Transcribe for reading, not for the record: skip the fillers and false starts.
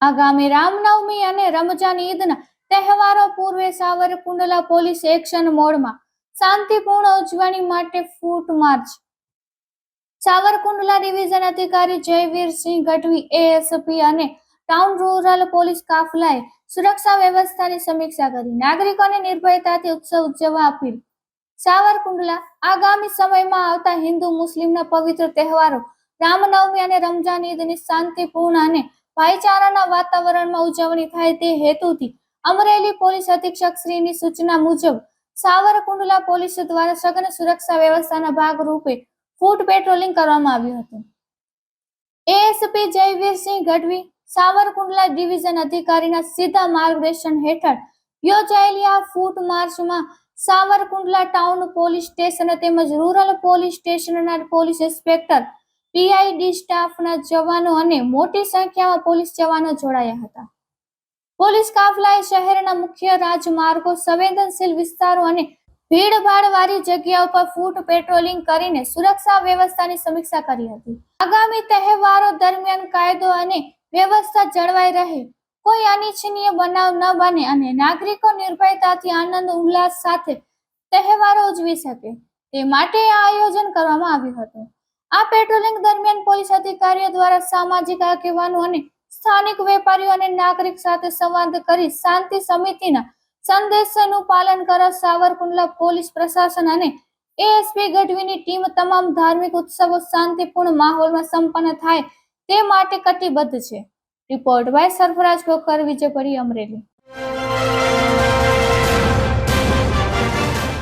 આગામી રામનવમી અને રમજાન ઈદના તહેવારો પૂર્વે સાવરકુંડલા પોલીસ એક્શન મોડમાં શાંતિપૂર્ણ ઉજવણી માટે ફૂટ માર્ચ. સાવરકુંડલા ડિવિઝન અધિકારી જયવીરસિંહ ગઢવી એએસપી અને ટાઉન રૂરલ પોલીસ કાફલાએ સુરક્ષા વ્યવસ્થાની સમીક્ષા કરી. નાગરિકોને નિર્ભયતાથી ઉત્સવ ઉજવવા અપીલ. સાવરકુંડલા આગામી સમયમાં આવતા હિન્દુ મુસ્લિમના પવિત્ર તહેવારો રામનવમી અને રમજાન ઈદની શાંતિપૂર્ણ અને ભાઈચારાના વાતાવરણમાં ઉજવણી થાય તે હેતુથી અમરેલી પોલીસ અધિક્ષક શ્રીની સૂચના મુજબ સાવરકુંડલા પોલીસ દ્વારા સઘન સુરક્ષા વ્યવસ્થાના ભાગરૂપે ફૂટ પેટ્રોલિંગ કરવામાં આવ્યું હતું. એએસપી જયવીરસિંહ ગઢવી સાવરકુંડલા ડિવિઝન અધિકારીના સીધા માર્ગદર્શન હેઠળ યોજાયેલી આ ફૂટ માર્ચમાં સાવરકુંડલા ટાઉન પોલીસ સ્ટેશન તેમજ રૂરલ પોલીસ સ્ટેશનના પોલીસ ઇન્સ્પેક્ટર, પીઆઈડી સ્ટાફના જવાનો અને મોટી સંખ્યામાં પોલીસ જવાનો જોડાયા હતા. પોલીસ કાફલાએ શહેરના મુખ્ય રાજમાર્ગો, સંવેદનશીલ વિસ્તારો અને ભીડભાડવાળી જગ્યાઓ પર ફૂટ પેટ્રોલિંગ કરીને સુરક્ષા વ્યવસ્થાની સમીક્ષા કરી હતી. આગામી તહેવારો દરમિયાન કાયદો અને વ્યવસ્થા જળવાઈ રહે, કોઈ અનિચ્છનીય બનાવ ન બને અને નાગરિકો નિર્ભયતાથી આનંદ ઉલ્લાસ સાથે તહેવારો ઉજવી શકે તે માટે આ આયોજન કરવામાં આવ્યું હતું. આ પેટ્રોલિંગ દરમિયાન પોલીસ અધિકારીઓ દ્વારા સામાજિક આગેવાનો અને સ્થાનિક વેપારીઓ અને નાગરિક સાથે સંવાદ કરી શાંતિ સમિતિના સંદેશનું પાલન કરવા સાવરકુંડલા પોલીસ પ્રશાસન અને એએસપી ગઢવીની ટીમ તમામ ધાર્મિક ઉત્સવો શાંતિપૂર્ણ માહોલમાં સંપન્ન થાય તે માટે કટિબદ્ધ છે. Report by Sarfaraz Kokar, Vijaypuri, Amreli.